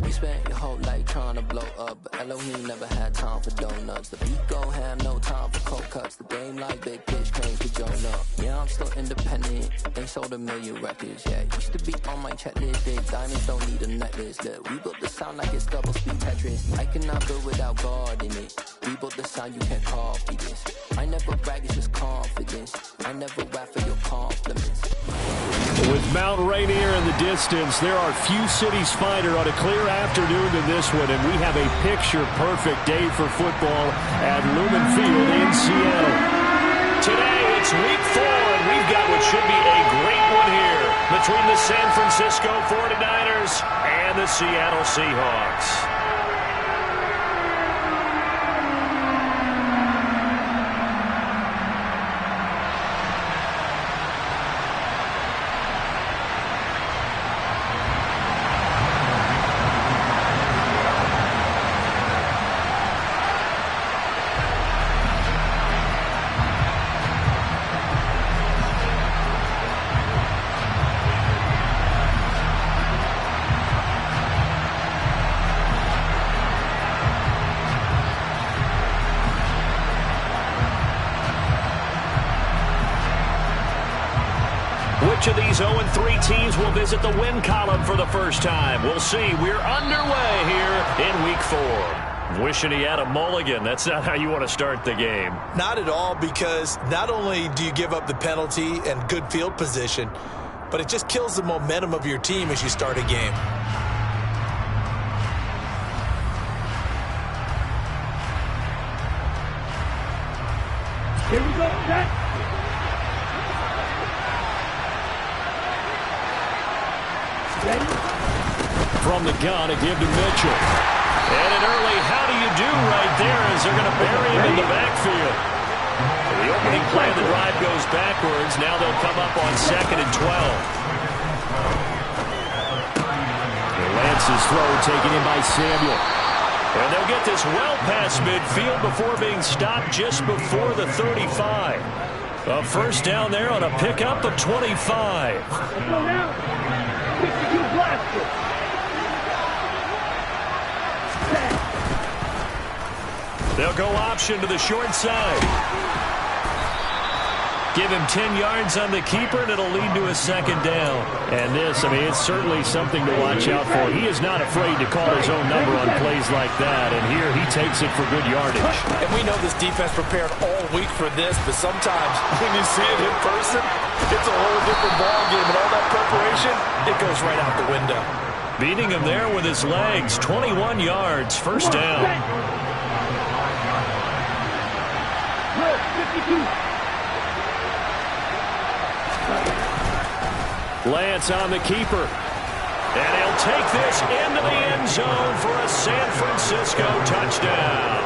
You spent your whole life trying to blow up, but Elohim never had time for donuts. The beat gon' have no time for cold cuts. The game like big pitch came to join up. Yeah, I'm still independent. They sold 1 million records. Yeah, used to be on my checklist. Big diamonds don't need a necklace. Look, we built the sound like it's double speed Tetris. I cannot build without God in it. We built the sound, you can't copy this. I never brag, it's just confidence. I never rap for your compliments. With Mount Rainier in the distance, there are few cities finer on a clear afternoon than this one, and we have a picture-perfect day for football at Lumen Field in Seattle. Today, it's week 4, and we've got what should be a great one here between the San Francisco 49ers and the Seattle Seahawks. Which of these 0-3 teams will visit the win column for the first time? We'll see. We're underway here in week 4. Wishing he had a mulligan. That's not how you want to start the game. Not at all, because not only do you give up the penalty and good field position, but it just kills the momentum of your team as you start a game. Here we go, set. From the gun, a give to Mitchell. And an early how do you do right there as they're going to bury him in the backfield. The opening play of the drive goes backwards. Now they'll come up on 2nd and 12. Lance's throw taken in by Samuel. And they'll get this well past midfield before being stopped just before the 35. A first down there on a pickup of 25. Go now. 62 blaster. They'll go option to the short side. Give him 10 yards on the keeper, and it'll lead to a 2nd down. And this, it's certainly something to watch out for. He is not afraid to call his own number on plays like that, and here he takes it for good yardage. And we know this defense prepared all week for this, but sometimes when you see it in person, it's a whole different ballgame, and all that preparation, it goes right out the window. Beating him there with his legs, 21 yards, first down. 52. Lance on the keeper. And he'll take this into the end zone for a San Francisco touchdown.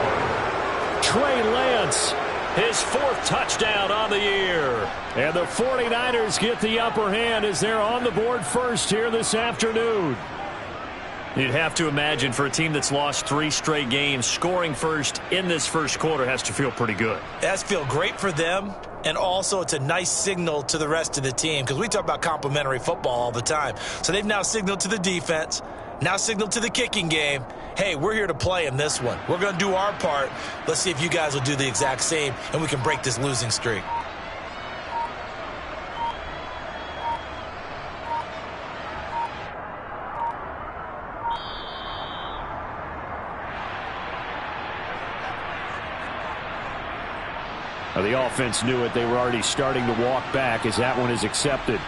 Trey Lance, his 4th touchdown on the year. And the 49ers get the upper hand as they're on the board first here this afternoon. You'd have to imagine for a team that's lost 3 straight games, scoring first in this first quarter has to feel pretty good. It has to feel great for them, and also it's a nice signal to the rest of the team, because we talk about complementary football all the time. So they've now signaled to the defense, now signaled to the kicking game, hey, we're here to play in this one. We're going to do our part. Let's see if you guys will do the exact same, and we can break this losing streak. The offense knew it. They were already starting to walk back as that one is accepted.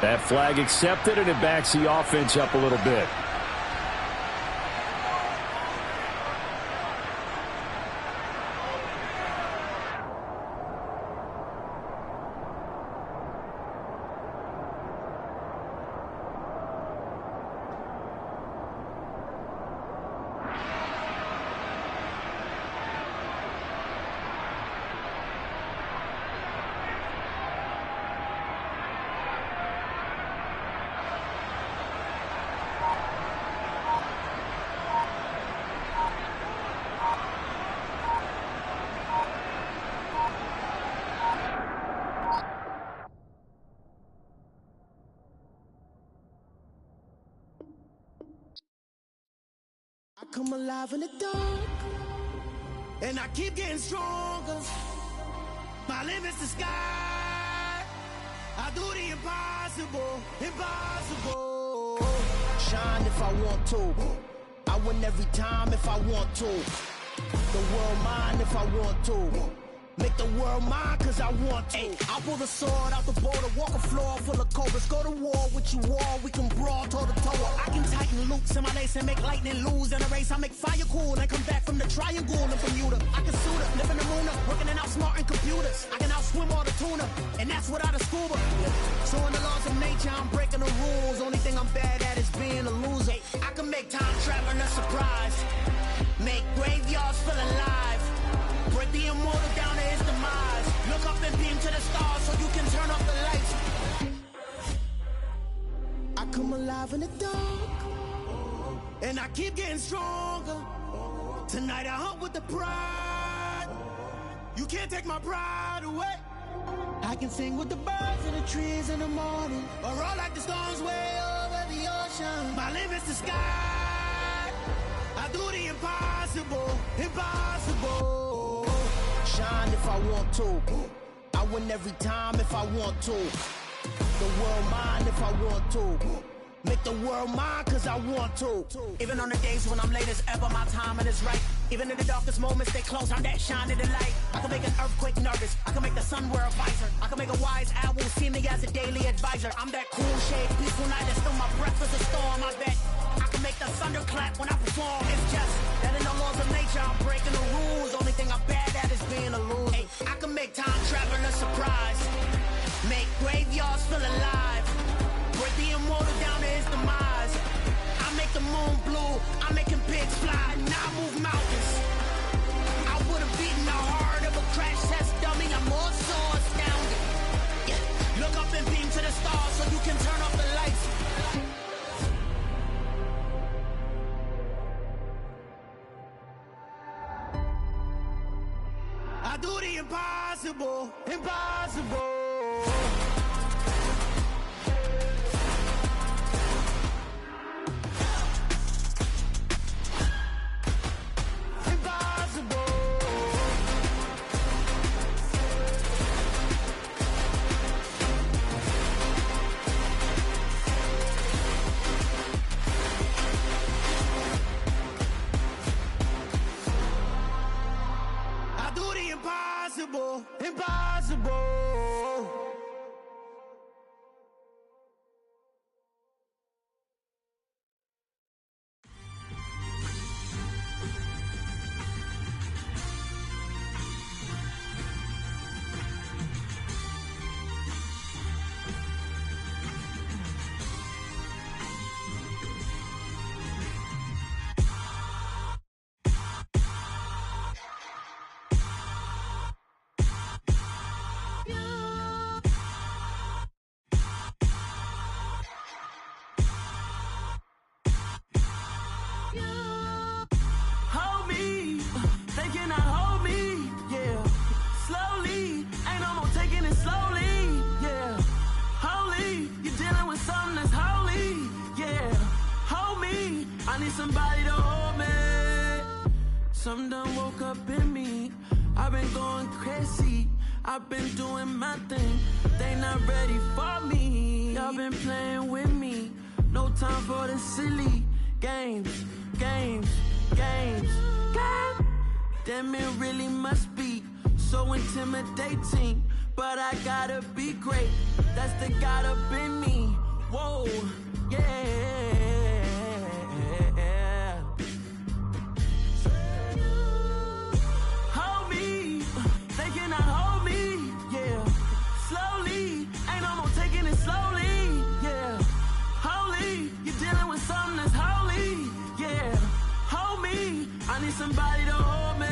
That flag accepted, and it backs the offense up a little bit. come alive in the dark, and I keep getting stronger. My limit's the sky. I do the impossible, impossible. Shine if I want to. I win every time if I want to. The world mine if I want to. Make the world mine cause I want to. Ay, I'll pull the sword out the border, walk a floor full of cobras. Go to war with you all, we can brawl toe to toe. I can tighten loops in my lace and make lightning lose in a race. I make fire cool and come back from the triangle in Bermuda. I can suit up, live in the moon, working and outsmarting computers. I can outswim all the tuna, and that's without a scuba. Yeah. So in the laws of nature, I'm breaking the rules. Only thing I'm bad at is being a loser. Ay, I can make time traveling a surprise. Make graveyards feel alive. Break the immortal down to his demise. Look up and beam to the stars so you can turn off the lights. I come alive in the dark, and I keep getting stronger. Tonight I hunt with the pride. You can't take my pride away. I can sing with the birds and the trees in the morning, or roll like the storms way over the ocean. My limit's the sky. I do the impossible, impossible. Shine if I want to. I win every time if I want to. The world mine if I want to. Make the world mine cause I want to. Even on the days when I'm late as ever, my timing is right. Even in the darkest moments, stay close, I'm that shine in the light. I can make an earthquake nervous, I can make the sun wear a visor. I can make a wise owl see me as a daily advisor. I'm that cool shade, peaceful night, and still my breath is a storm, I bet. I can make the thunder clap when I perform. It's just that in the laws of nature, I'm breaking the rules. Only thing I'm bad at is being a loser. Hey, I can make time traveling a surprise. Make graveyards feel alive. Break the immortal down to his demise. I make the moon blue, I'm making pigs fly. Now I move mountains. I would have beaten the heart of a crash test dummy. I'm more so astounded. Yeah. Look up and beam to the stars so you can turn off the lights. I do the impossible, impossible. Impossible, impossible. Somebody to hold me. Some done woke up in me. I've been going crazy. I've been doing my thing. They not ready for me. Y'all been playing with me. No time for the silly games. Damn, it really must be so intimidating. But I gotta be great. That's the God up in me. Whoa, yeah. Somebody to hold me.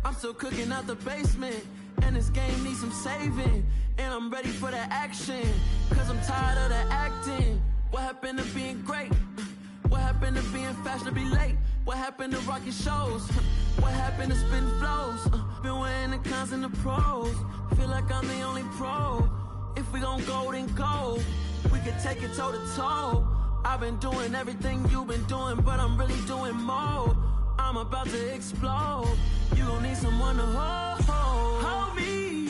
I'm still cooking out the basement, and this game needs some saving. And I'm ready for the action, cause I'm tired of the acting. What happened to being great? What happened to being fashionably late? What happened to rocking shows? What happened to spitting flows? Been wearing the cons and the pros. Feel like I'm the only pro. If we gon' go, then go. We can take it toe to toe. I've been doing everything you've been doing, but I'm really doing more. I'm about to explode. You gon' need someone to hold me.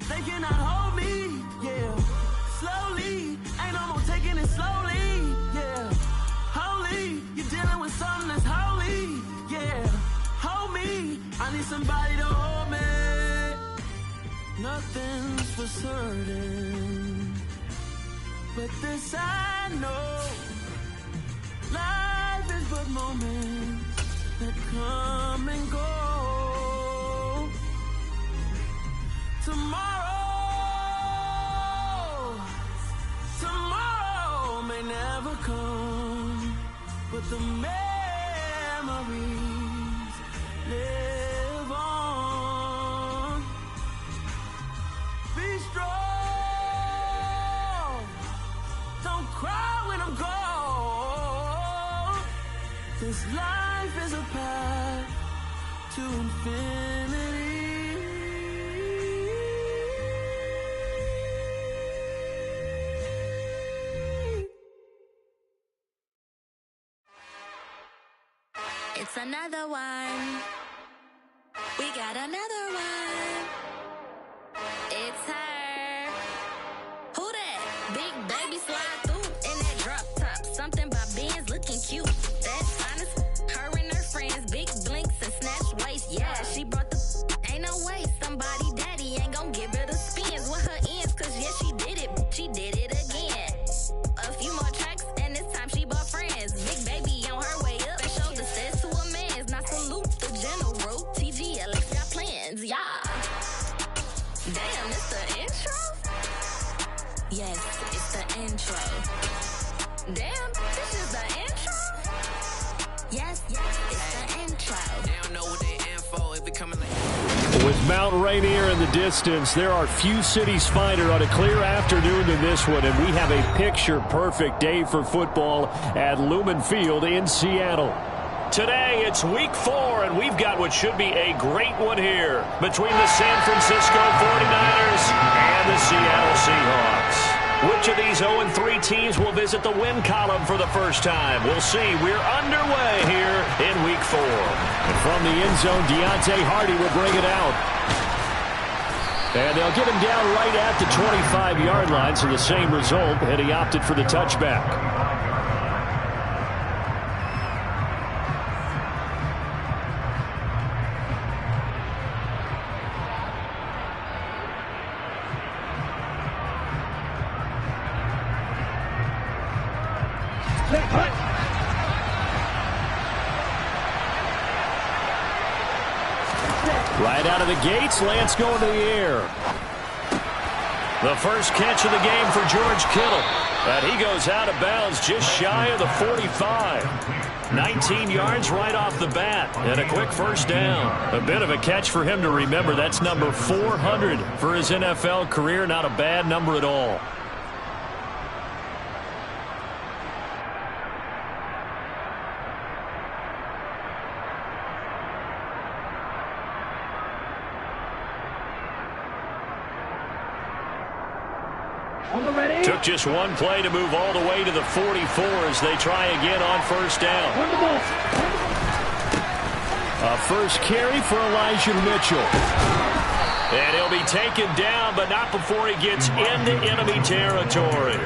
They cannot hold me, yeah. Slowly, ain't no more taking it slowly, yeah. Holy, you're dealing with something that's holy, yeah. Hold me, I need somebody to hold me. Nothing's for certain, but this I know. Life is but moments that come and go. Tomorrow may never come, but the memories live on. Be strong, don't cry when I'm gone. This life is a path to infinity. It's another one. We got another one. It's her. Who that? Big baby slide through in that drop top. Something about Benz looking cute. That's honest. Her and her friends, big blinks and snatch waist. Yeah, she brought the ain't no way. Somebody daddy ain't gon' give her the spins with her ends. Cause yeah, she did it. She did it again. A few more tracks and this time she bought friends. Big baby on her way up and showed the steps to a man's. Now salute the general. TGLX got plans, yeah. Damn, it's the intro? Yes, it's the intro. Damn, this is the intro? Yes, it's the intro. They don't know what they info if it coming like. With Mount Rainier in the distance, there are few cities finer on a clear afternoon than this one, and we have a picture-perfect day for football at Lumen Field in Seattle. Today, it's week 4, and we've got what should be a great one here between the San Francisco 49ers and the Seattle Seahawks. Which of these 0-3 teams will visit the win column for the first time? We'll see. We're underway here in week 4. And from the end zone, Deontay Hardy will bring it out. And they'll get him down right at the 25-yard line, so the same result, and he opted for the touchback. Right out of the gates, Lance going to the air. The first catch of the game for George Kittle. And he goes out of bounds just shy of the 45. 19 yards right off the bat and a quick first down. A bit of a catch for him to remember. That's number 400 for his NFL career. Not a bad number at all. Took just one play to move all the way to the 44 as they try again on first down. A first carry for Elijah Mitchell. And he'll be taken down, but not before he gets into enemy territory.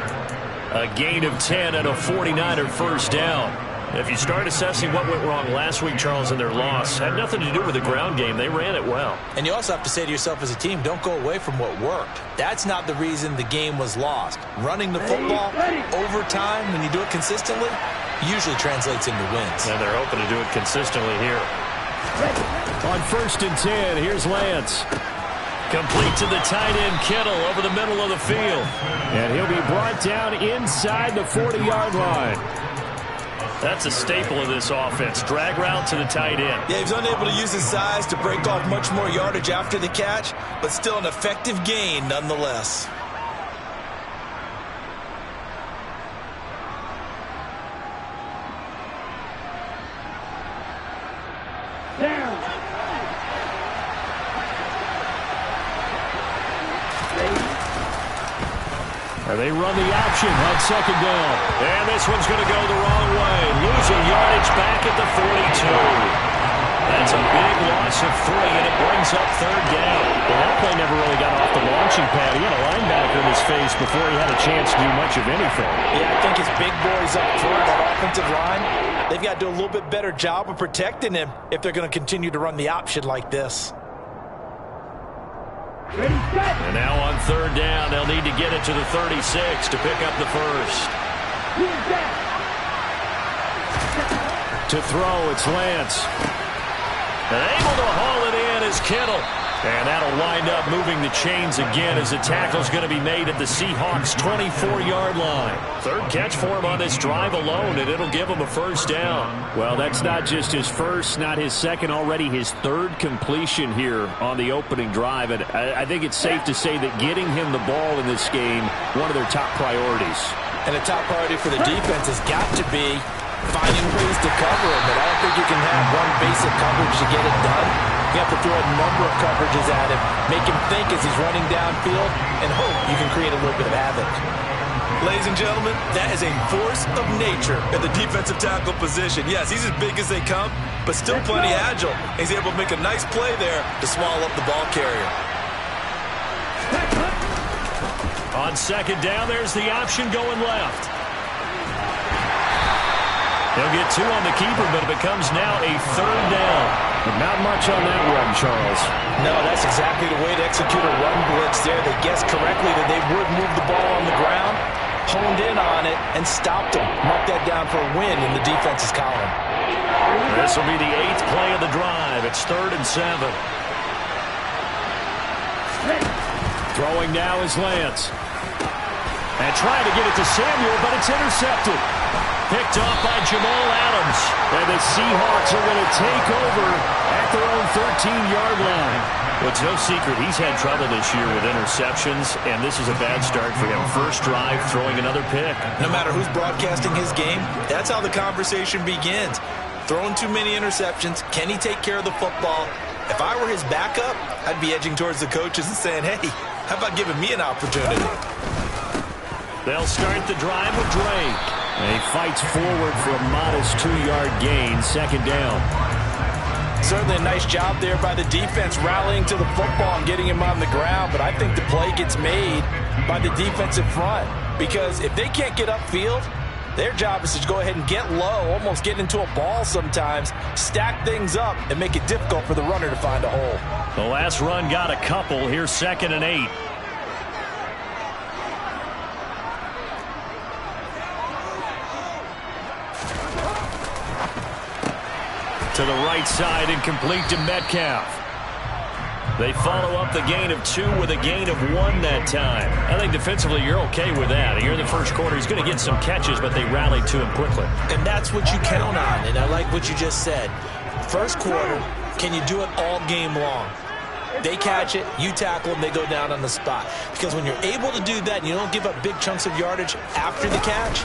A gain of 10 and a 49er first down. If you start assessing what went wrong last week, Charles, in their loss, had nothing to do with the ground game. They ran it well. And you also have to say to yourself as a team, don't go away from what worked. That's not the reason the game was lost. Running the football over time, when you do it consistently, usually translates into wins. And they're hoping to do it consistently here. On 1st and 10, here's Lance. Complete to the tight end, Kittle, over the middle of the field. And he'll be brought down inside the 40-yard line. That's a staple of this offense. Drag route to the tight end. Yeah, he was unable to use his size to break off much more yardage after the catch, but still an effective gain nonetheless. Down. And they run the option on second down. And this one's going to go the wrong way. Losing yardage back at the 42. That's a big loss of 3, and it brings up third down. Well, that play never really got off the launching pad. He had a linebacker in his face before he had a chance to do much of anything. Yeah, I think his big boys up front, that offensive line, they've got to do a little bit better job of protecting him if they're going to continue to run the option like this. And now on third down, they'll need to get it to the 36 to pick up the first. To throw, it's Lance. And able to haul it in is Kittle. And that'll wind up moving the chains again as the tackle's going to be made at the Seahawks' 24-yard line. Third catch for him on this drive alone, and it'll give him a first down. Well, that's not just his first, not his second, already his third completion here on the opening drive. And I think it's safe to say that getting him the ball in this game, one of their top priorities. And the top priority for the defense has got to be finding ways to cover him. But I don't think you can have one basic coverage to get it done. You have to throw a number of coverages at him, make him think as he's running downfield, and hope you can create a little bit of havoc. Ladies and gentlemen, that is a force of nature at the defensive tackle position. Yes, he's as big as they come, but still plenty agile. He's able to make a nice play there to swallow up the ball carrier. On second down, there's the option going left. He'll get 2 on the keeper, but it becomes now a third down. But not much on that run, Charles. No, that's exactly the way to execute a run blitz there. They guessed correctly that they would move the ball on the ground, honed in on it, and stopped him. Mark that down for a win in the defense's column. This will be the 8th play of the drive. It's 3rd and 7. Throwing now is Lance. And trying to get it to Samuel, but it's intercepted. Picked off by Jamal Adams. And the Seahawks are going to take over at their own 13-yard line. Well, it's no secret he's had trouble this year with interceptions, and this is a bad start for him. First drive, throwing another pick. No matter who's broadcasting his game, that's how the conversation begins. Throwing too many interceptions. Can he take care of the football? If I were his backup, I'd be edging towards the coaches and saying, hey, how about giving me an opportunity? They'll start the drive with Drake. And he fights forward for a modest 2-yard gain, second down. Certainly a nice job there by the defense rallying to the football and getting him on the ground, but I think the play gets made by the defensive front because if they can't get upfield, their job is to go ahead and get low, almost get into a ball sometimes, stack things up, and make it difficult for the runner to find a hole. The last run got a couple. Here's 2nd and 8. To the right side and complete to Metcalf. They follow up the gain of 2 with a gain of 1 that time. I think defensively you're okay with that. Here in the first quarter, he's going to get some catches, but they rallied to him quickly. And that's what you count on, and I like what you just said. First quarter, can you do it all game long? They catch it, you tackle them, they go down on the spot. Because when you're able to do that and you don't give up big chunks of yardage after the catch,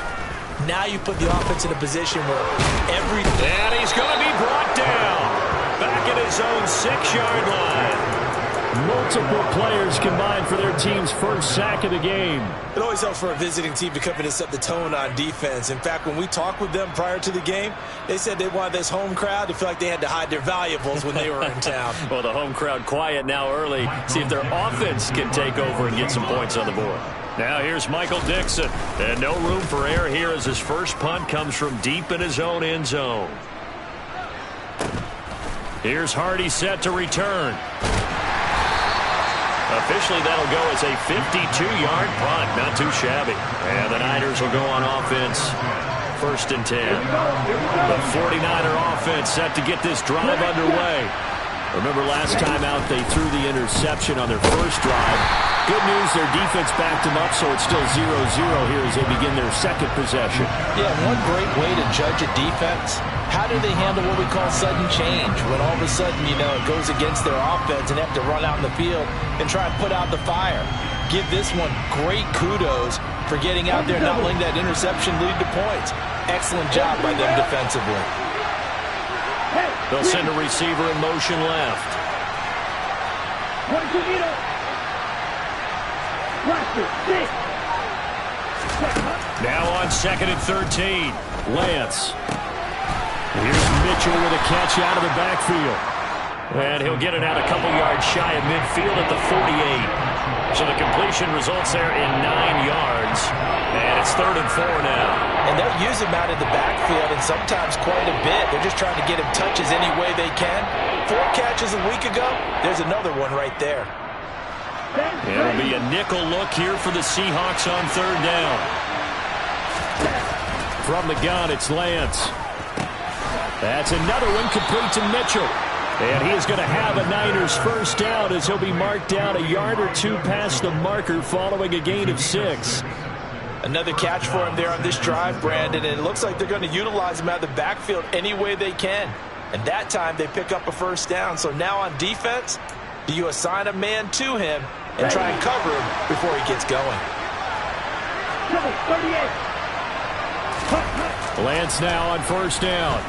now you put the offense in a position where everything... And he's going to be brought down. Back at his own 6-yard line. Multiple players combined for their team's first sack of the game. It always helps for a visiting team to come in and set the tone on defense. In fact, when we talked with them prior to the game, they said they wanted this home crowd to feel like they had to hide their valuables when they were in town. Well, the home crowd quiet now early. See if their offense can take over and get some points on the board. Now here's Michael Dixon. And no room for error here as his first punt comes from deep in his own end zone. Here's Hardy set to return. Officially, that'll go as a 52-yard punt. Not too shabby. And the Niners will go on offense. 1st and 10. The 49er offense set to get this drive underway. Remember last time out, they threw the interception on their first drive. Good news, their defense backed them up, so it's still 0-0 here as they begin their second possession. Yeah, one great way to judge a defense, how do they handle what we call sudden change? When all of a sudden, it goes against their offense and they have to run out in the field and try and put out the fire. Give this one great kudos for getting out there and not letting that interception lead to points. Excellent job by them defensively. They'll send a receiver in motion left. Now on 2nd and 13. Lance. Here's Mitchell with a catch out of the backfield. And he'll get it out a couple yards shy of midfield at the 48. So the completion results there in 9 yards. And it's 3rd and 4 now. And they'll use him out in the backfield, and sometimes quite a bit. They're just trying to get him touches any way they can. 4 catches a week ago. There's another one right there. It'll be a nickel look here for the Seahawks on 3rd down. From the gun, it's Lance. That's another one complete to Mitchell. And he is going to have a Niners first down as he'll be marked down a yard or 2 past the marker following a gain of 6. Another catch for him there on this drive, Brandon, and it looks like they're going to utilize him out of the backfield any way they can. And that time they pick up a first down. So now on defense, do you assign a man to him and try and cover him before he gets going? Lance now on 1st down.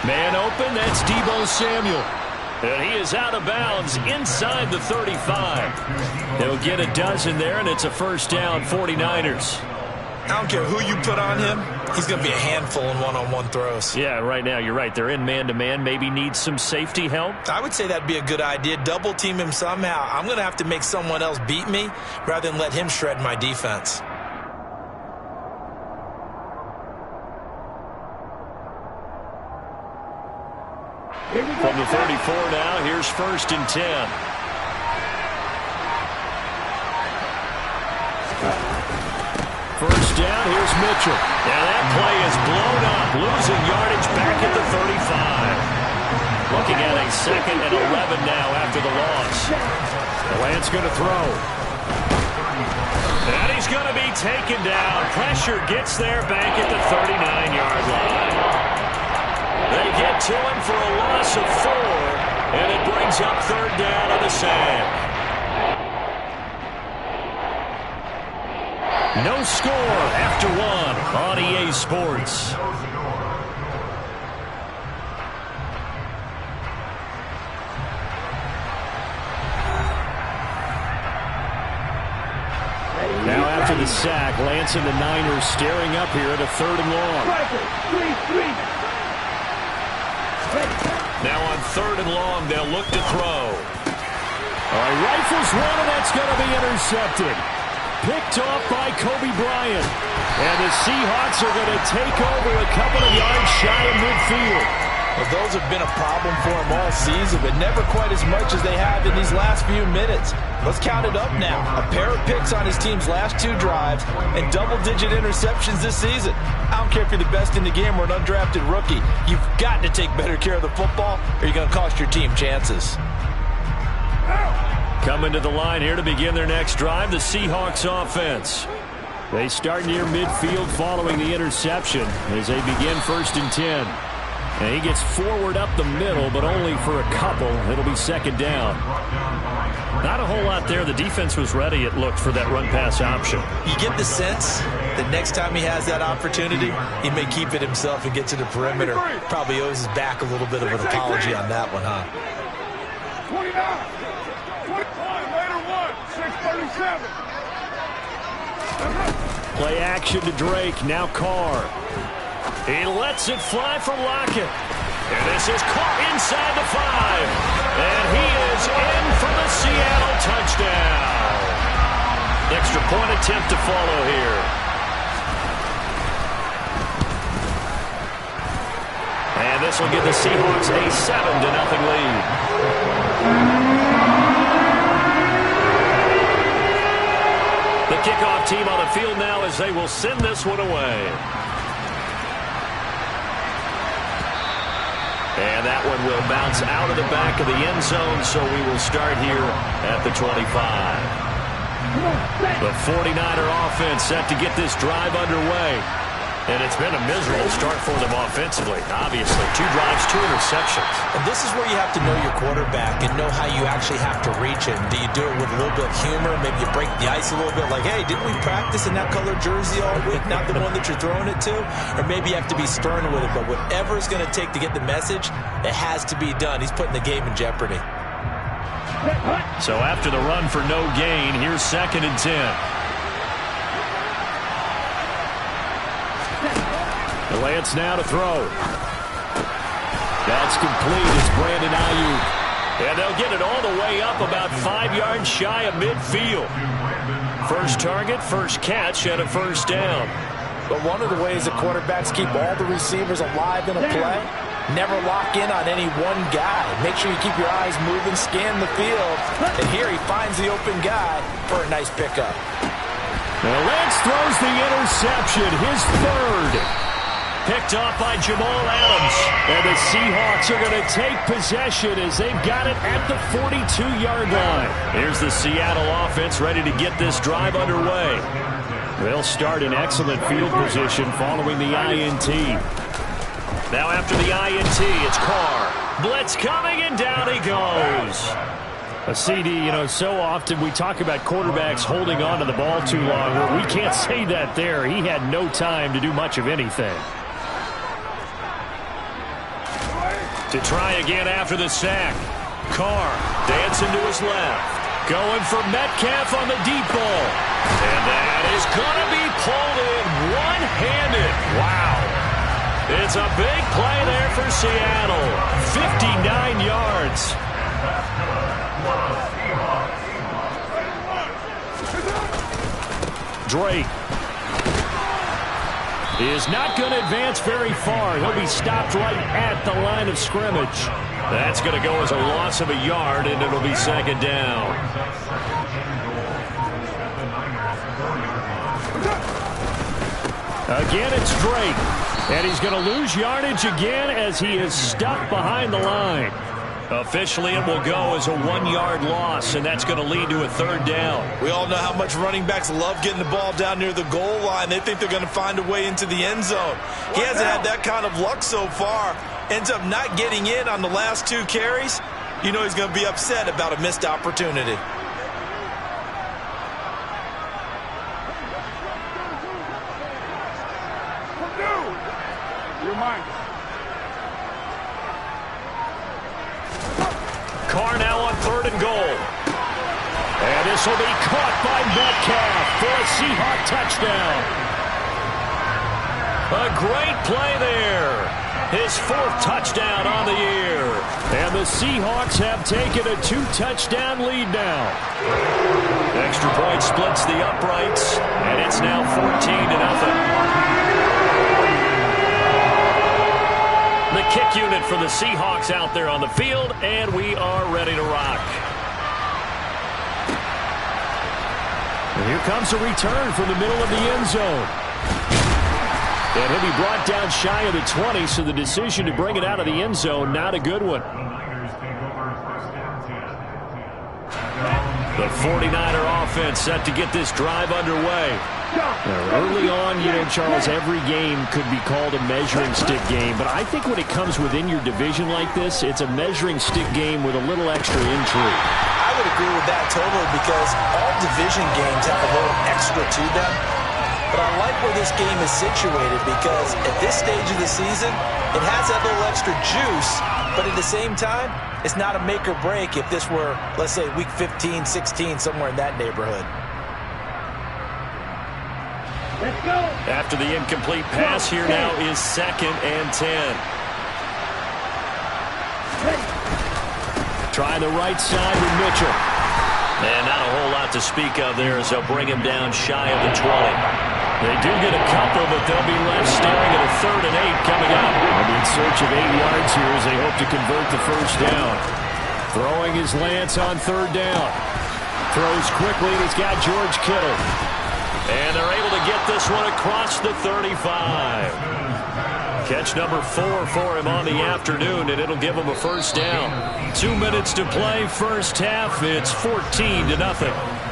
Man open, that's Deebo Samuel. And he is out of bounds inside the 35. He'll get a dozen there, and it's a first down, 49ers. I don't care who you put on him. He's going to be a handful in one-on-one throws. Yeah, right now you're right. They're in man-to-man. Maybe need some safety help. I would say that'd be a good idea. Double team him somehow. I'm going to have to make someone else beat me rather than let him shred my defense. From the 34 now, here's 1st and 10. First down, here's Mitchell. Yeah, that play is blown up, losing yardage back at the 35. Looking at a 2nd and 11 now after the loss. Lance going to throw. And he's going to be taken down. Pressure gets there back at the 39-yard line. They get to him for a loss of 4, and it brings up 3rd down on the sack. No score after 1 on EA Sports. Now after the sack, Lance and the Niners staring up here at a 3rd and long. Now on 3rd and long, they'll look to throw. All right, rifles one, and that's going to be intercepted. Picked off by Kobe Bryant. And the Seahawks are going to take over a couple of yards shy of midfield. Well, those have been a problem for him all season, but never quite as much as they have in these last few minutes. Let's count it up now. A pair of picks on his team's last 2 drives and double-digit interceptions this season. I don't care if you're the best in the game or an undrafted rookie. You've got to take better care of the football or you're going to cost your team chances. Coming to the line here to begin their next drive, the Seahawks offense. They start near midfield following the interception as they begin 1st and 10. And he gets forward up the middle, but only for a couple. It'll be 2nd down. Not a whole lot there. The defense was ready, it looked, for that run-pass option. You get the sense that next time he has that opportunity, he may keep it himself and get to the perimeter. Probably owes his back a little bit of an apology on that one, huh? 29, 25, later 1, 637. Play action to Drake, now Carr. He lets it fly from Lockett. And this is caught inside the 5. And he is in for the Seattle touchdown. Extra point attempt to follow here. And this will give the Seahawks a 7-0 lead. The kickoff team on the field now as they will send this one away. And that one will bounce out of the back of the end zone, so we will start here at the 25. The 49er offense set to get this drive underway. And it's been a miserable start for them offensively. Obviously, 2 drives, 2 interceptions. And this is where you have to know your quarterback and know how you actually have to reach him. Do you do it with a little bit of humor? Maybe you break the ice a little bit like, hey, didn't we practice in that color jersey all week? Not the one that you're throwing it to? Or maybe you have to be stern with it. But whatever it's going to take to get the message, it has to be done. He's putting the game in jeopardy. So after the run for no gain, here's 2nd and 10. Lance now to throw. That's complete. It's Brandon Ayuk. And they'll get it all the way up about 5 yards shy of midfield. First target, first catch, and a first down. But one of the ways that quarterbacks keep all the receivers alive in a play, never lock in on any one guy. Make sure you keep your eyes moving, scan the field. And here he finds the open guy for a nice pickup. Now Lance throws the interception, his third. Picked off by Jamal Adams. And the Seahawks are going to take possession as they've got it at the 42-yard line. Here's the Seattle offense ready to get this drive underway. They'll start in excellent field position following the INT. Now after the INT, it's Carr. Blitz coming, and down he goes. A CD, so often we talk about quarterbacks holding on to the ball too long. Well, we can't say that there. He had no time to do much of anything. To try again after the sack. Carr dancing to his left. Going for Metcalf on the deep ball. And that is going to be pulled in one-handed. Wow. It's a big play there for Seattle. 59 yards. Drake is not going to advance very far. He'll be stopped right at the line of scrimmage. That's going to go as a loss of a yard, and it'll be second down. Again, it's Drake. And he's going to lose yardage again as he is stuck behind the line. Officially, it will go as a 1-yard loss, and that's going to lead to a third down. We all know how much running backs love getting the ball down near the goal line. They think they're going to find a way into the end zone. He hasn't had that kind of luck so far. Ends up not getting in on the last 2 carries. You know he's going to be upset about a missed opportunity. You're mine. Carr now on 3rd and goal. And this will be caught by Metcalf for a Seahawk touchdown. A great play there. His 4th touchdown on the year. And the Seahawks have taken a 2-touchdown lead now. Extra point splits the uprights, and it's now 14-0. The kick unit for the Seahawks out there on the field, and we are ready to rock. And here comes a return from the middle of the end zone. And he'll be brought down shy of the 20, so the decision to bring it out of the end zone, not a good one. The 49er offense set to get this drive underway. Early on, Charles, every game could be called a measuring stick game, but I think when it comes within your division like this, it's a measuring stick game with a little extra intrigue. I would agree with that totally, because all division games have a little extra to them. But I like where this game is situated, because at this stage of the season, it has that little extra juice, but at the same time, it's not a make or break if this were, let's say, week 15, 16, somewhere in that neighborhood. Let's go. After the incomplete pass, here now is 2nd and 10. Try the right side with Mitchell. And not a whole lot to speak of there as they'll bring him down shy of the 20. They do get a couple, but they'll be left staring at a 3rd and 8 coming up. They'll be in search of 8 yards here as they hope to convert the first down. Throwing his Lance on 3rd down. Throws quickly, and he's got George Kittle. And they're able to get this one across the 35. Catch number 4 for him on the afternoon, and it'll give him a first down. 2 minutes to play, first half. It's 14-0.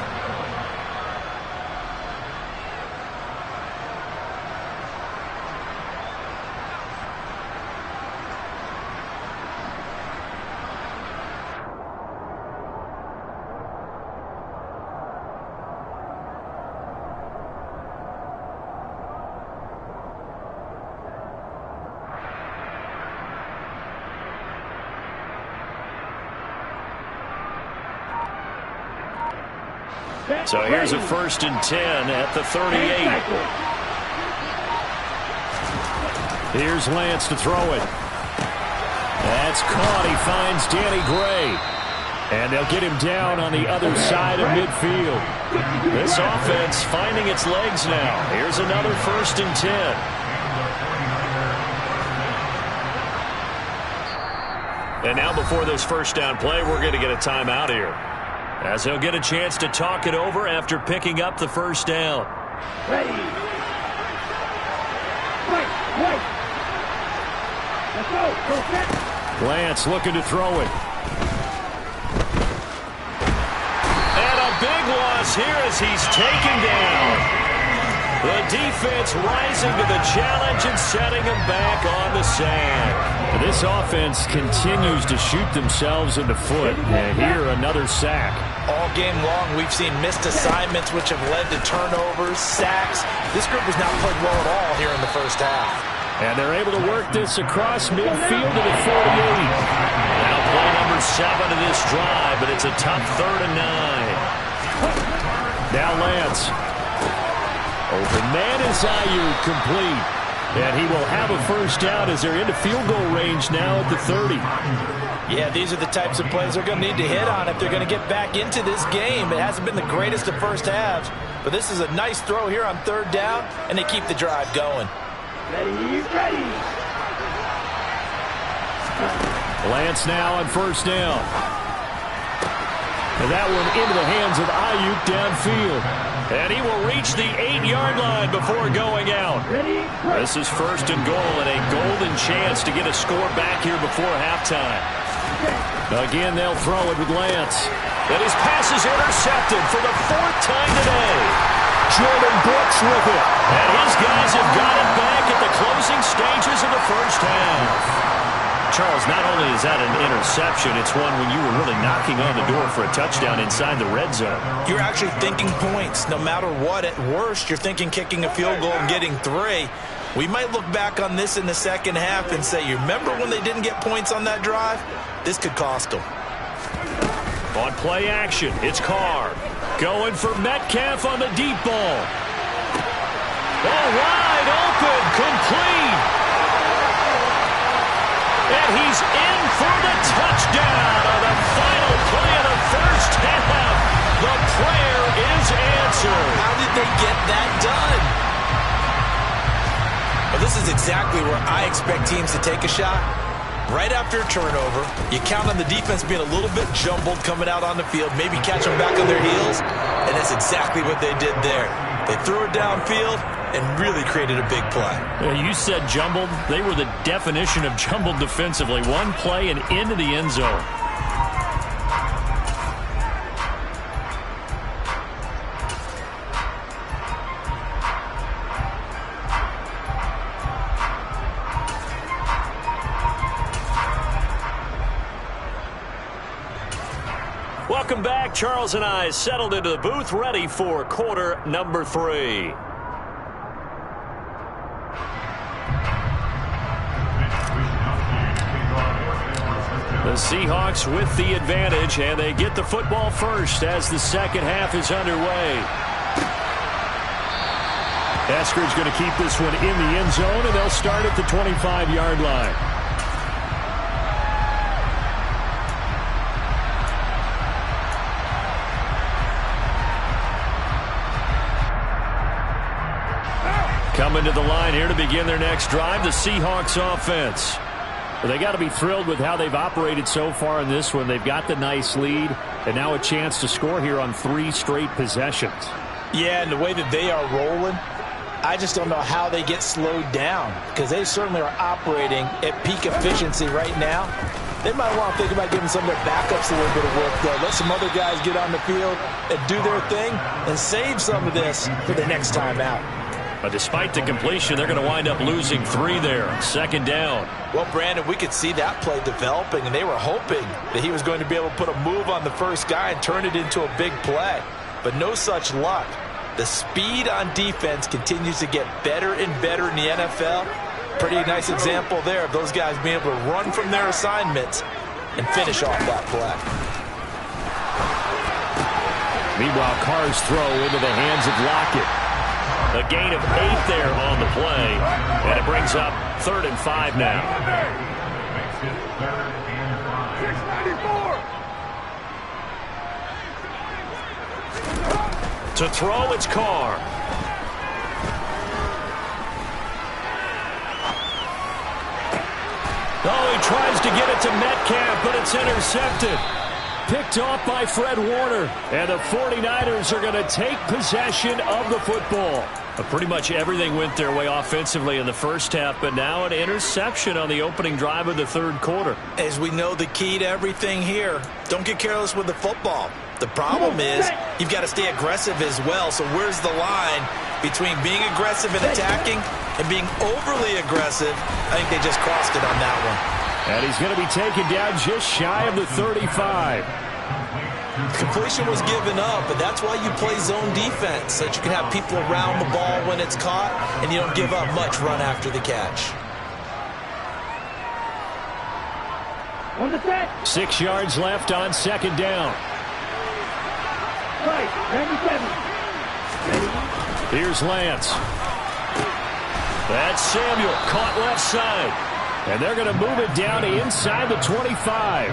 So here's a 1st and 10 at the 38. Here's Lance to throw it. That's caught. He finds Danny Gray. And they'll get him down on the other side of midfield. This offense finding its legs now. Here's another 1st and 10. And now before this first down play, we're going to get a timeout here, as they'll get a chance to talk it over after picking up the first down. Ready. Wait. Let's go. Go set. Lance looking to throw it. And a big loss here as he's taken down. The defense rising to the challenge and setting him back on the sand. This offense continues to shoot themselves in the foot. And here, another sack. All game long, we've seen missed assignments which have led to turnovers, sacks. This group has not played well at all here in the first half. And they're able to work this across midfield to the 48. Now play number 7 of this drive, but it's a tough 3rd and 9. Now Lance. Open man is Ayuk, complete. And he will have a first down as they're into field goal range now at the 30. Yeah, these are the types of plays they're going to need to hit on if they're going to get back into this game. It hasn't been the greatest of first halves, but this is a nice throw here on 3rd down, and they keep the drive going. Ready. Lance now on first down. And that one into the hands of Ayuk downfield. And he will reach the 8-yard line before going out. This is 1st and goal and a golden chance to get a score back here before halftime. Again, they'll throw it with Lance. And his pass is intercepted for the 4th time today. Jordan Brooks with it. And his guys have got it back at the closing stages of the first half. Charles, not only is that an interception, it's one when you were really knocking on the door for a touchdown inside the red zone. You're actually thinking points. No matter what, at worst, you're thinking kicking a field goal and getting 3. We might look back on this in the second half and say, you remember when they didn't get points on that drive? This could cost them. On play action, it's Carr. Going for Metcalf on the deep ball. Oh, wide open, complete. And he's in for the touchdown on the final play of the first half. The prayer is answered. How did they get that done? Well, this is exactly where I expect teams to take a shot. Right after a turnover, you count on the defense being a little bit jumbled coming out on the field, maybe catch them back on their heels, and that's exactly what they did there. They threw it downfield and really created a big play. You said jumbled. They were the definition of jumbled defensively. One play and into the end zone. Welcome back. Charles and I settled into the booth, ready for quarter number 3. The Seahawks with the advantage, and they get the football first as the second half is underway. Eskridge going to keep this one in the end zone, and they'll start at the 25-yard line. Coming to the line here to begin their next drive, the Seahawks offense. They got to be thrilled with how they've operated so far in this one. They've got the nice lead, and now a chance to score here on 3 straight possessions. Yeah, and the way that they are rolling, I just don't know how they get slowed down, because they certainly are operating at peak efficiency right now. They might want to think about giving some of their backups a little bit of work, though. Let some other guys get on the field and do their thing and save some of this for the next time out. But despite the completion, they're going to wind up losing 3 there. Second down. Well, Brandon, we could see that play developing, and they were hoping that he was going to be able to put a move on the first guy and turn it into a big play. But no such luck. The speed on defense continues to get better and better in the NFL. Pretty nice example there of those guys being able to run from their assignments and finish off that play. Meanwhile, Carr's throw into the hands of Lockett. A gain of 8 there on the play. And it brings up 3rd and 5 now. 694. To throw, it's Carr. Oh, he tries to get it to Metcalf, but it's intercepted. Picked off by Fred Warner. And the 49ers are going to take possession of the football. Pretty much everything went their way offensively in the first half, but now an interception on the opening drive of the 3rd quarter. As we know, the key to everything here, don't get careless with the football. The problem is you've got to stay aggressive as well. So where's the line between being aggressive and attacking and being overly aggressive? I think they just crossed it on that one. And he's going to be taken down just shy of the 35. Completion was given up, but that's why you play zone defense, so that you can have people around the ball when it's caught, and you don't give up much run after the catch. On the set. 6 yards left on 2nd down. Right, 97. Here's Lance. That's Samuel, caught left side. And they're going to move it down to inside the 25.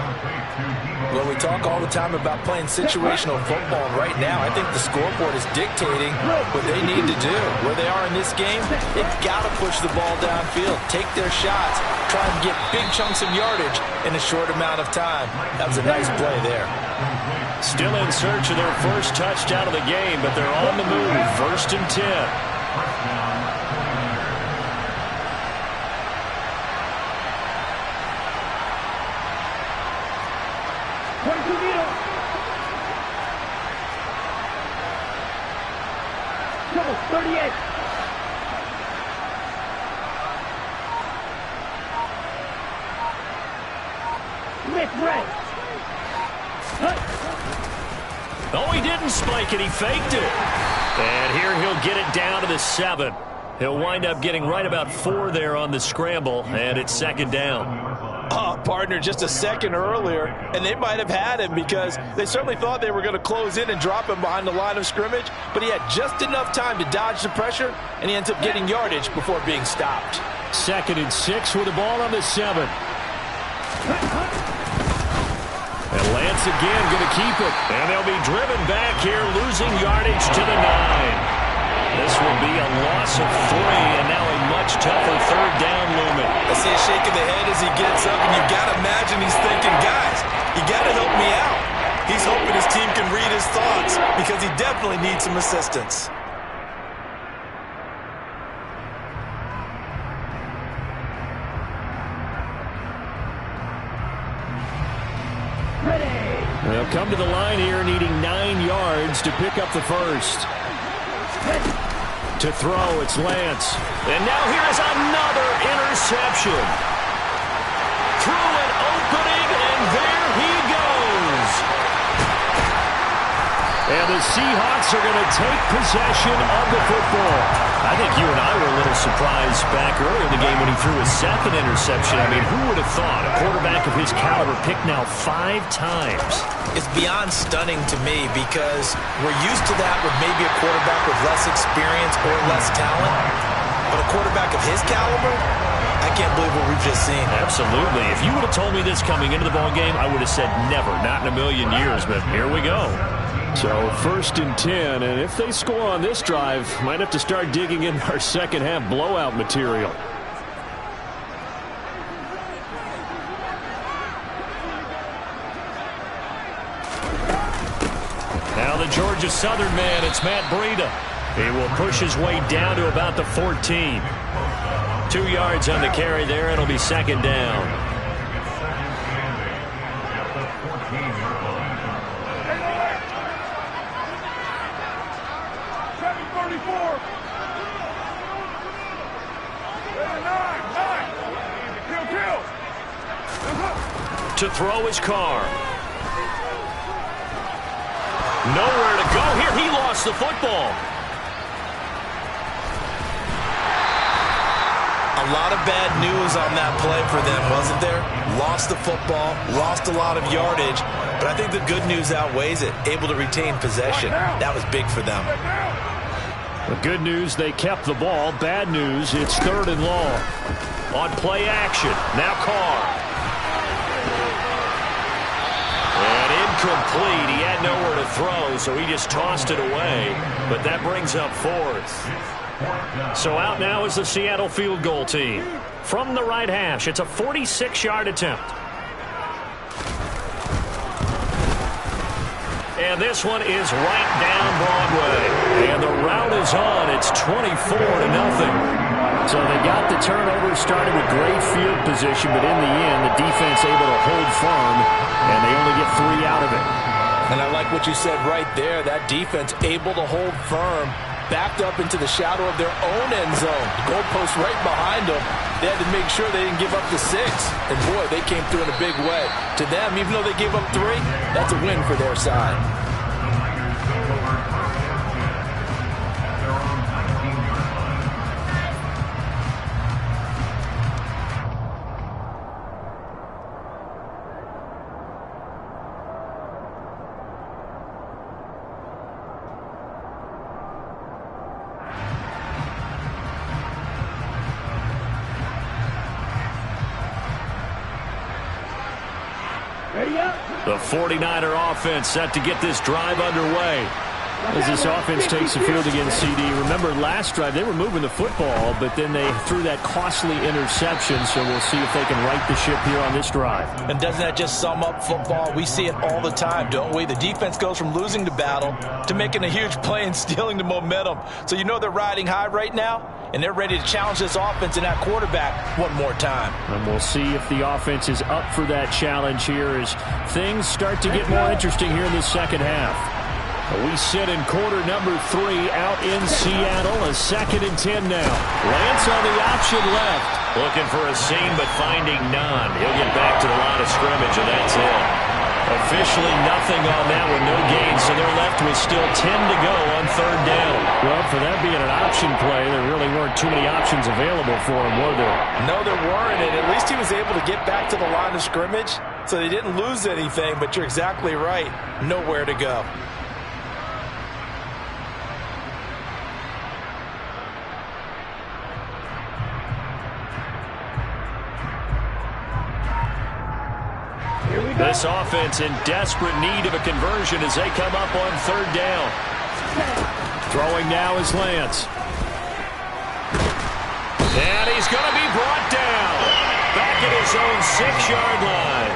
Well, we talk all the time about playing situational football, and right now I think the scoreboard is dictating what they need to do. Where they are in this game, they've got to push the ball downfield, take their shots, try and get big chunks of yardage in a short amount of time. That was a nice play there. Still in search of their first touchdown of the game, but they're on the move. 1st and 10. Trouble, 38. Smith, red. Oh, he didn't spike it. He faked it. And here he'll get it down to the 7. He'll wind up getting right about 4 there on the scramble, and it's 2nd down. Partner, just a second earlier, and they might have had him because they certainly thought they were going to close in and drop him behind the line of scrimmage, but he had just enough time to dodge the pressure, and he ends up getting yardage before being stopped. 2nd and 6 with the ball on the 7. And Lance again going to keep it. And they'll be driven back here, losing yardage to the 9. This will be a loss of 3, and now a much tougher 3rd down looming. I see a shake of the head as he gets up, and you've got to imagine he's thinking, guys, you got to help me out. He's hoping his team can read his thoughts because he definitely needs some assistance. They'll come to the line here, needing 9 yards to pick up the first. To throw, it's Lance. And now here's another interception. Through an opening, and there he goes. And the Seahawks are going to take possession of the football. I think you and I were a little surprised back earlier in the game when he threw his 2nd interception. I mean, who would have thought a quarterback of his caliber picked now 5 times? It's beyond stunning to me because we're used to that with maybe a quarterback with less experience or less talent. But a quarterback of his caliber, I can't believe what we've just seen. Absolutely. If you would have told me this coming into the ballgame, I would have said never, not in a million years. But here we go. So 1st and 10, and if they score on this drive, might have to start digging in our second half blowout material. Now the Georgia Southern man, it's Matt Breida. He will push his way down to about the 14. 2 yards on the carry there, it'll be 2nd down. To throw his Carr. Nowhere to go here. He lost the football. A lot of bad news on that play for them, wasn't there? Lost the football, lost a lot of yardage, but I think the good news outweighs it. Able to retain possession. That was big for them. The good news, they kept the ball. Bad news, it's 3rd and long. On play action, now Carr. And incomplete. He had nowhere to throw, so he just tossed it away. But that brings up 4th. So out now is the Seattle field goal team. From the right hash, it's a 46-yard attempt. And this one is right down Broadway. And the route is on. It's 24-0. So they got the turnover started with great field position, but in the end, the defense able to hold firm, and they only get 3 out of it. And I like what you said right there. That defense able to hold firm, backed up into the shadow of their own end zone. The goalpost right behind them. They had to make sure they didn't give up the 6. And, boy, they came through in a big way. To them, even though they gave up 3, that's a win for their side. The 49er offense set to get this drive underway. As this offense takes the field against CD, remember last drive they were moving the football, but then they threw that costly interception, so we'll see if they can right the ship here on this drive. And doesn't that just sum up football? We see it all the time, don't we? The defense goes from losing the battle to making a huge play and stealing the momentum. So you know they're riding high right now, and they're ready to challenge this offense and that quarterback one more time. And we'll see if the offense is up for that challenge here as things start to get more interesting here in the second half. We sit in quarter number 3 out in Seattle. A 2nd and 10 now. Lance on the option left. Looking for a seam, but finding none. He'll get back to the line of scrimmage, and that's it. Officially nothing on that one, no gain, so they're left with still 10 to go on 3rd down. Well, for that being an option play, there really weren't too many options available for him, were there? No, there weren't, and at least he was able to get back to the line of scrimmage, so they didn't lose anything, but you're exactly right. Nowhere to go. This offense in desperate need of a conversion as they come up on 3rd down. Throwing now is Lance. And he's going to be brought down. Back at his own 6-yard line.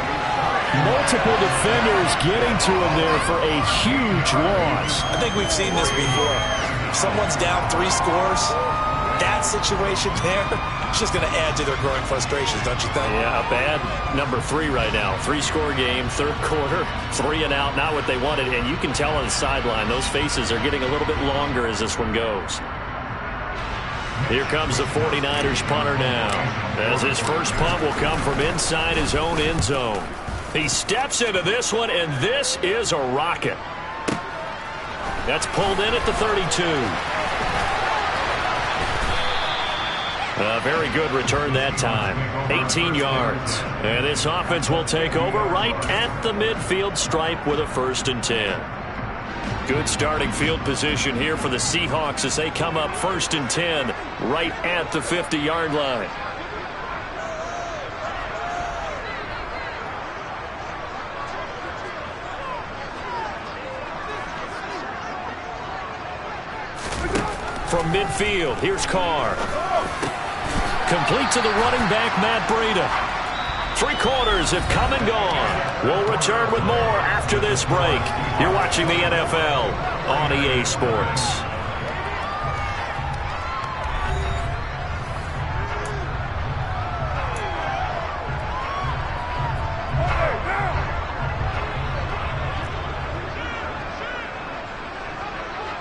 Multiple defenders getting to him there for a huge loss. I think we've seen this before. If someone's down 3 scores, that situation there, it's just going to add to their growing frustrations, don't you think? Yeah, a bad number 3 right now. 3-score game, 3rd quarter, 3 and out, not what they wanted. And you can tell on the sideline, those faces are getting a little bit longer as this one goes. Here comes the 49ers punter now, as his first punt will come from inside his own end zone. He steps into this one, and this is a rocket. That's pulled in at the 32. A very good return that time. 18 yards. And this offense will take over right at the midfield stripe with a 1st and 10. Good starting field position here for the Seahawks as they come up 1st and 10 right at the 50-yard line. From midfield, here's Carr. Complete to the running back, Matt Breida. 3 quarters have come and gone. We'll return with more after this break. You're watching the NFL on EA Sports.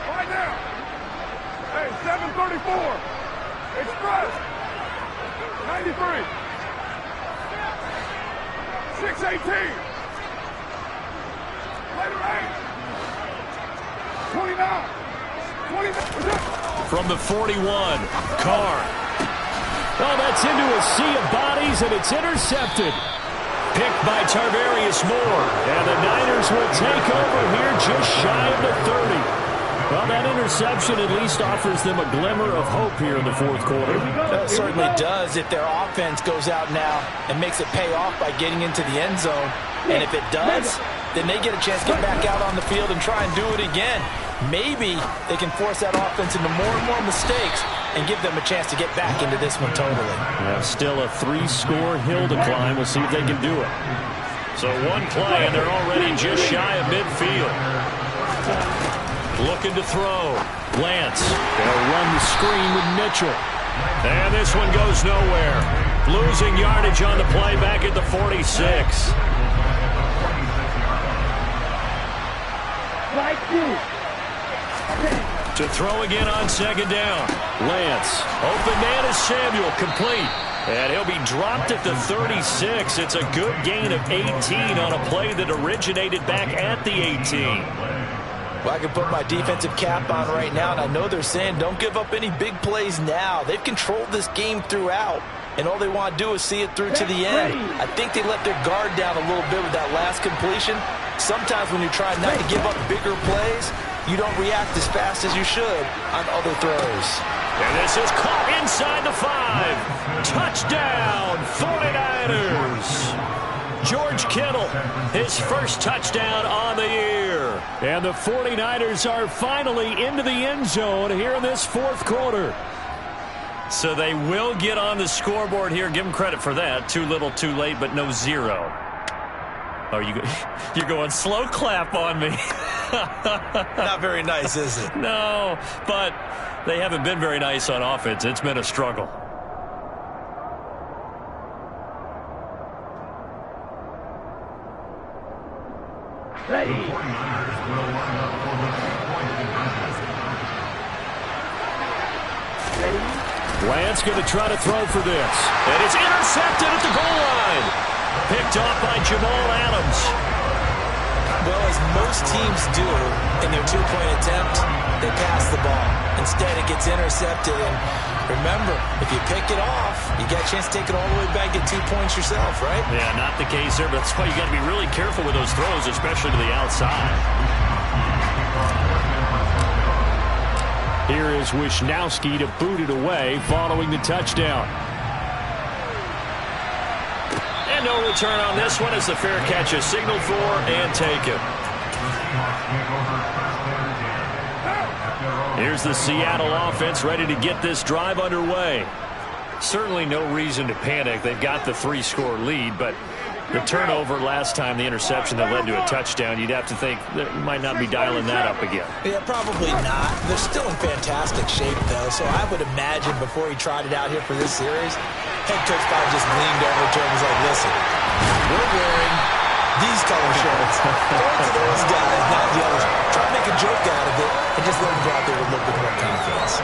Right now. Hey, 734. Express. 93. 618. Later 8. 29. 29. From the 41, Carr. Oh, that's into a sea of bodies, and it's intercepted. Picked by Tarvarius Moore. And the Niners will take over here just shy of the 30. Well, that interception at least offers them a glimmer of hope here in the fourth quarter. It certainly does if their offense goes out now and makes it pay off by getting into the end zone. And if it does, then they get a chance to get back out on the field and try and do it again. Maybe they can force that offense into more and more mistakes and give them a chance to get back into this one totally. Yeah, still a 3-score hill to climb. We'll see if they can do it. So one play, and they're already just shy of midfield. Looking to throw. Lance. They'll run the screen with Mitchell. And this one goes nowhere. Losing yardage on the play back at the 46. To throw again on second down. Lance. Open man is Samuel, complete. And he'll be dropped at the 36. It's a good gain of 18 on a play that originated back at the 18. Well, I can put my defensive cap on right now, and I know they're saying don't give up any big plays now. They've controlled this game throughout, and all they want to do is see it through to the end. I think they let their guard down a little bit with that last completion. Sometimes when you're trying not to give up bigger plays, you don't react as fast as you should on other throws. And this is caught inside the 5. Touchdown, 49ers. George Kittle, his first touchdown on the year. And the 49ers are finally into the end zone here in this fourth quarter. So they will get on the scoreboard here. Give them credit for that. Too little, too late, but no 0. Oh, you're going slow clap on me. Not very nice, is it? No, but they haven't been very nice on offense. It's been a struggle. Ready. Lance going to try to throw for this. And it's intercepted at the goal line. Picked off by Jamal Adams. Well, as most teams do in their two-point attempt, they pass the ball. Instead, it gets intercepted. And remember, if you pick it off, you got a chance to take it all the way back, get 2 points yourself, right? Yeah, not the case there, but that's why you got to be really careful with those throws, especially to the outside. Here is Wisnowski to boot it away following the touchdown. And no return on this one as the fair catch is signaled for and taken. Here's the Seattle offense ready to get this drive underway. Certainly no reason to panic. They've got the 3-score lead, but the turnover last time, the interception that led to a touchdown, you'd have to think they might not be dialing that up again. Yeah, probably not. They're still in fantastic shape, though, so I would imagine before he tried it out here for this series, head coach probably just leaned over to him and was like, listen, we're wearing these color shirts. Go to those guys, not the others. Try to make a joke out of it and just let them go out there with a little bit more confidence.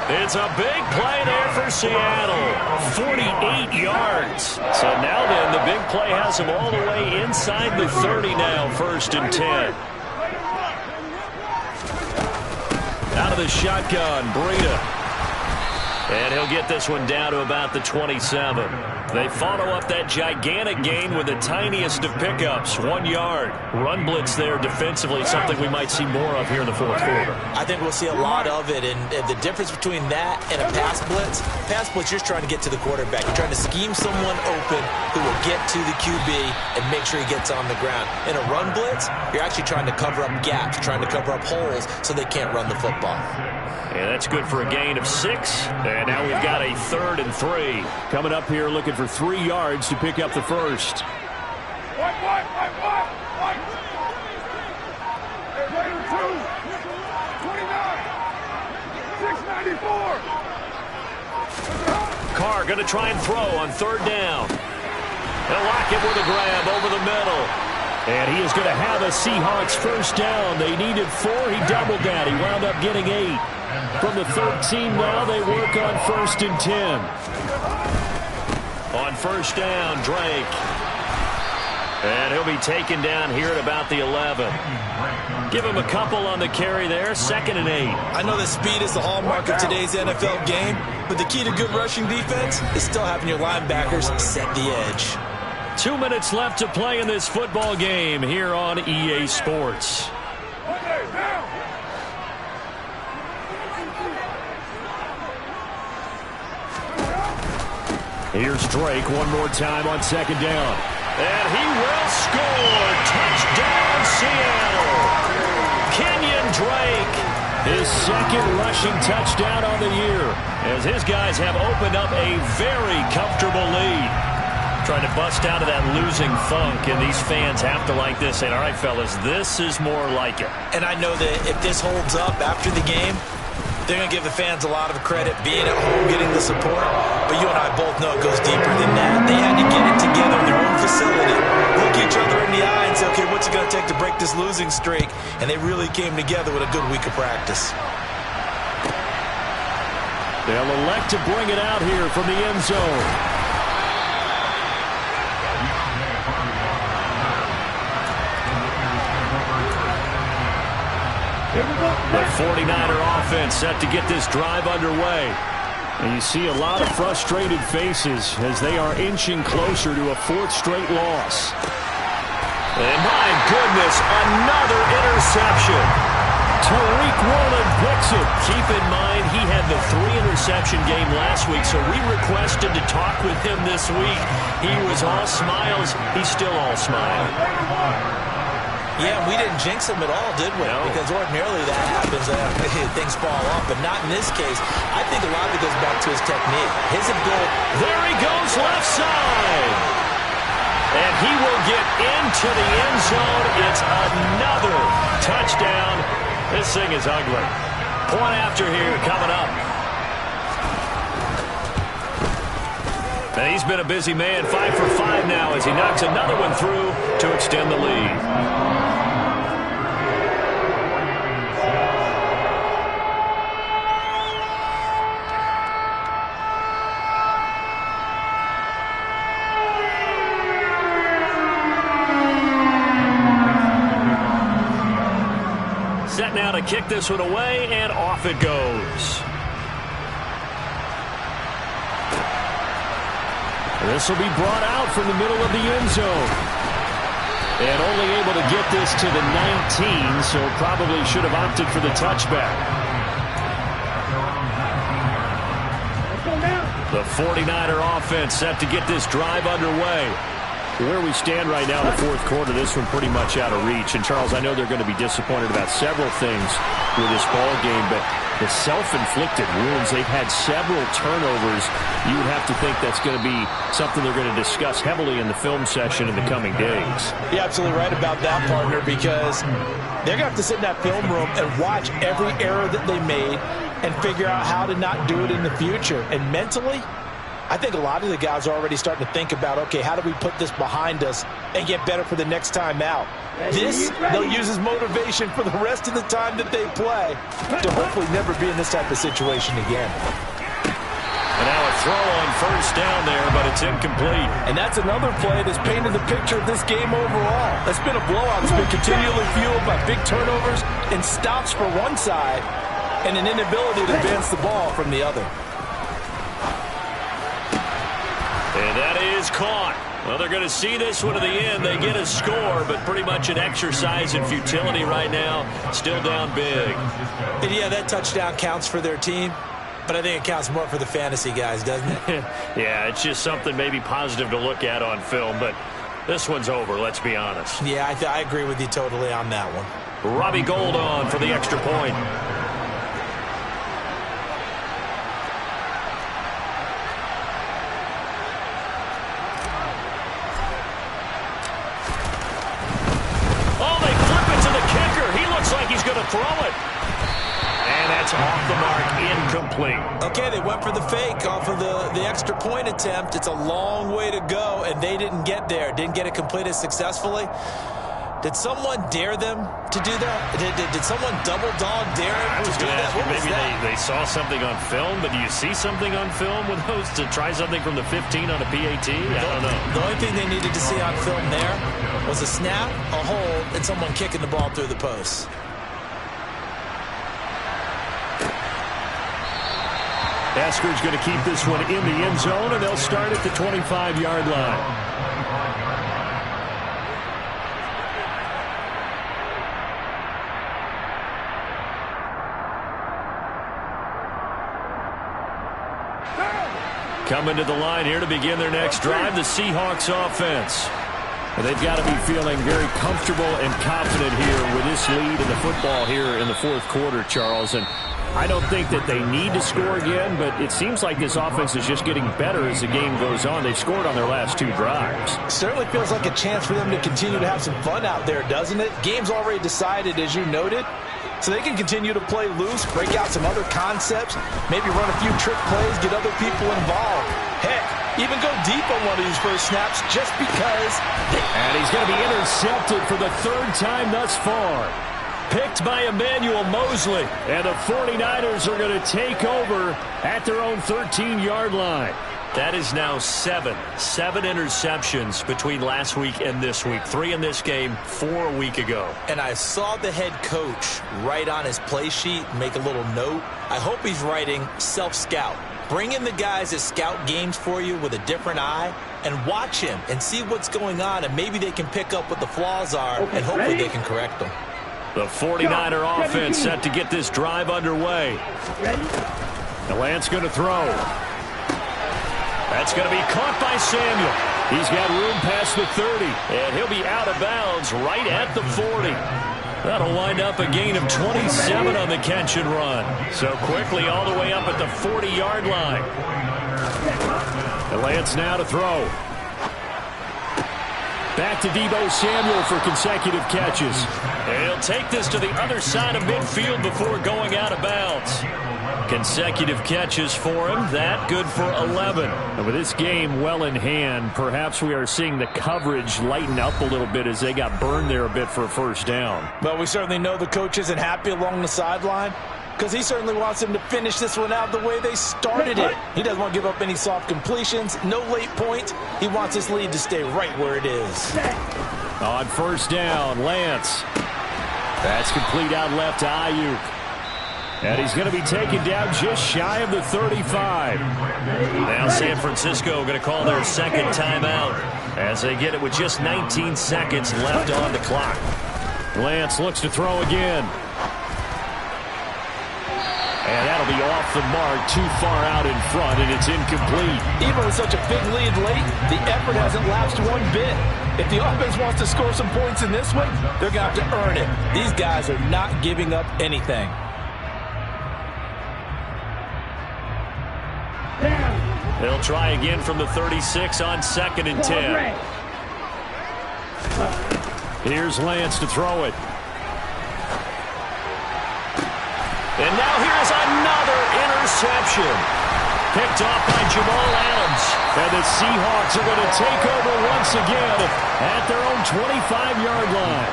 It's a big play there for Seattle. 48 yards. So now then, the big play has them all the way inside the 30 now, 1st and 10. Out of the shotgun, Breida. And he'll get this one down to about the 27. They follow up that gigantic gain with the tiniest of pickups, 1 yard. Run blitz there defensively, something we might see more of here in the fourth quarter. I think we'll see a lot of it, and the difference between that and a pass blitz, you're just trying to get to the quarterback. You're trying to scheme someone open who will get to the QB and make sure he gets on the ground. In a run blitz, you're actually trying to cover up gaps, trying to cover up holes so they can't run the football. And that's good for a gain of 6. And now we've got a 3rd and 3. Coming up here looking for 3 yards to pick up the first. White. Raider 2. 29. 694. Carr going to try and throw on 3rd down. They'll lock it with a grab over the middle. And he is going to have a Seahawks first down. They needed 4. He doubled that. He wound up getting 8. From the 13 now, they work on 1st and 10. On 1st down, Drake. And he'll be taken down here at about the 11. Give him a couple on the carry there. 2nd and 8. I know that speed is the hallmark of today's NFL game, but the key to good rushing defense is still having your linebackers set the edge. 2 minutes left to play in this football game here on EA Sports. Here's Drake one more time on second down. And he will score. Touchdown, Seattle. Kenyon Drake, his second rushing touchdown on the year, as his guys have opened up a very comfortable lead. Trying to bust out of that losing funk, and these fans have to like this. And all right, fellas, this is more like it. And I know that if this holds up after the game, they're going to give the fans a lot of credit being at home, getting the support. But you and I both know it goes deeper than that. They had to get it together in their own facility, look each other in the eye and say, okay, what's it going to take to break this losing streak? And they really came together with a good week of practice. They'll elect to bring it out here from the end zone. The 49er offense set to get this drive underway. And you see a lot of frustrated faces as they are inching closer to a fourth straight loss. And my goodness, another interception. Tariq Woolen picks it. Keep in mind, he had the 3-interception game last week, so we requested to talk with him this week. He was all smiles. He's still all smile. Yeah, we didn't jinx him at all, did we? No. Because ordinarily that happens, things fall off, but not in this case. I think a lot of it goes back to his technique. His ability. There he goes, left side. And he will get into the end zone. It's another touchdown. This thing is ugly. Point after here coming up. And he's been a busy man, 5 for 5 now as he knocks another one through to extend the lead. Set now to kick this one away, and off it goes. This will be brought out from the middle of the end zone. And only able to get this to the 19, so probably should have opted for the touchback. The 49er offense set to get this drive underway. Where we stand right now in the fourth quarter, this one pretty much out of reach. And, Charles, I know they're going to be disappointed about several things with this ball game, but the self-inflicted wounds, they've had several turnovers. You would have to think that's going to be something they're going to discuss heavily in the film session in the coming days. You're absolutely right about that, partner, because they're going to have to sit in that film room and watch every error that they made and figure out how to not do it in the future. And mentally, I think a lot of the guys are already starting to think about, okay, how do we put this behind us and get better for the next time out? This, they'll use as motivation for the rest of the time that they play to hopefully never be in this type of situation again. And now a throw on first down there, but it's incomplete. And that's another play that's painted the picture of this game overall. It's been a blowout. It's been continually fueled by big turnovers and stops for one side and an inability to advance the ball from the other. And that is caught. Well, they're going to see this one to the end. They get a score, but pretty much an exercise in futility right now. Still down big. And yeah, that touchdown counts for their team, but I think it counts more for the fantasy guys, doesn't it? Yeah, it's just something maybe positive to look at on film, but this one's over, let's be honest. Yeah, I agree with you totally on that one. Robbie Gould on for the extra point. Throw it. And that's off the mark, incomplete. Okay, they went for the fake off of the extra point attempt. It's a long way to go, and they didn't get there. Didn't get it completed successfully. Did someone dare them to do that? Did someone double dog dare them to do that? What was maybe that? they saw something on film, but do you see something on film with those to try something from the 15 on a PAT? I don't know. The only thing they needed to see on film there was a snap, a hold, and someone kicking the ball through the post. Esker's going to keep this one in the end zone, and they'll start at the 25-yard line. Coming to the line here to begin their next drive, the Seahawks offense. And they've got to be feeling very comfortable and confident here with this lead in the football here in the fourth quarter, Charles. And I don't think that they need to score again, but it seems like this offense is just getting better as the game goes on. They've scored on their last 2 drives. Certainly feels like a chance for them to continue to have some fun out there, doesn't it? Game's already decided, as you noted, so they can continue to play loose, break out some other concepts, maybe run a few trick plays, get other people involved. Heck, even go deep on one of these first snaps just because. And he's going to be intercepted for the 3rd time thus far. Picked by Emmanuel Mosley. And the 49ers are going to take over at their own 13-yard line. That is now 7 interceptions between last week and this week. 3 in this game, 4 a week ago. And I saw the head coach write on his play sheet, make a little note. I hope he's writing self-scout. Bring in the guys that scout games for you with a different eye and watch him and see what's going on, and maybe they can pick up what the flaws are, and hopefully they can correct them. The 49er offense set to get this drive underway. The Lance going to throw. That's going to be caught by Samuel. He's got room past the 30, and he'll be out of bounds right at the 40. That'll wind up a gain of 27 on the catch and run. So quickly all the way up at the 40-yard line. The Lance now to throw. Back to Deebo Samuel for consecutive catches. And he'll take this to the other side of midfield before going out of bounds. Consecutive catches for him. That good for 11. And with this game well in hand, perhaps we are seeing the coverage lighten up a little bit as they got burned there a bit for a first down. Well, we certainly know the coach isn't happy along the sideline because he certainly wants them to finish this one out the way they started it. He doesn't want to give up any soft completions, no late points. He wants this lead to stay right where it is. On first down, Lance. That's complete out left to Ayuk. And he's going to be taken down just shy of the 35. Now San Francisco going to call their second timeout as they get it with just 19 seconds left on the clock. Lance looks to throw again. And that'll be off the mark, too far out in front, and it's incomplete. Even with such a big lead late, the effort hasn't lapsed one bit. If the offense wants to score some points in this one, they're going to have to earn it. These guys are not giving up anything. They'll try again from the 36 on 2nd and 10. Here's Lance to throw it. And now here's another interception. Picked off by Jamal Adams. And the Seahawks are going to take over once again at their own 25-yard line.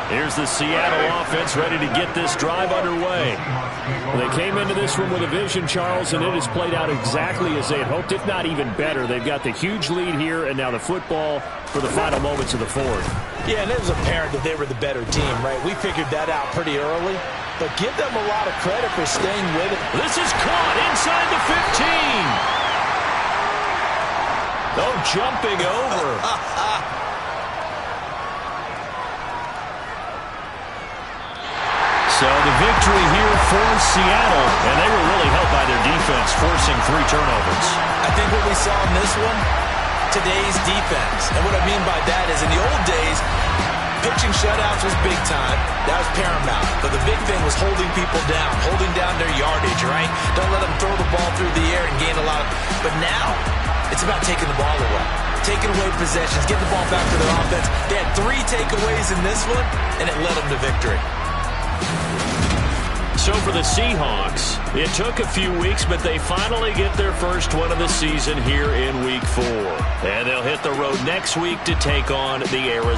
Here's the Seattle offense ready to get this drive underway. They came into this one with a vision, Charles, and it has played out exactly as they had hoped, if not even better. They've got the huge lead here, and now the football for the final moments of the fourth. Yeah, and it was apparent that they were the better team, right? We figured that out pretty early, but give them a lot of credit for staying with it. This is caught inside the 15. Oh, jumping over. So the victory here for Seattle, and they were really helped by their defense, forcing 3 turnovers. I think what we saw in this one, today's defense. And what I mean by that is in the old days, pitching shutouts was big time. That was paramount. But the big thing was holding people down, holding down their yardage, right? Don't let them throw the ball through the air and gain a lot. But now, it's about taking the ball away. Taking away possessions, getting the ball back to their offense. They had 3 takeaways in this one, and it led them to victory. So for the Seahawks, it took a few weeks, but they finally get their first one of the season here in Week 4. And they'll hit the road next week to take on the Arizona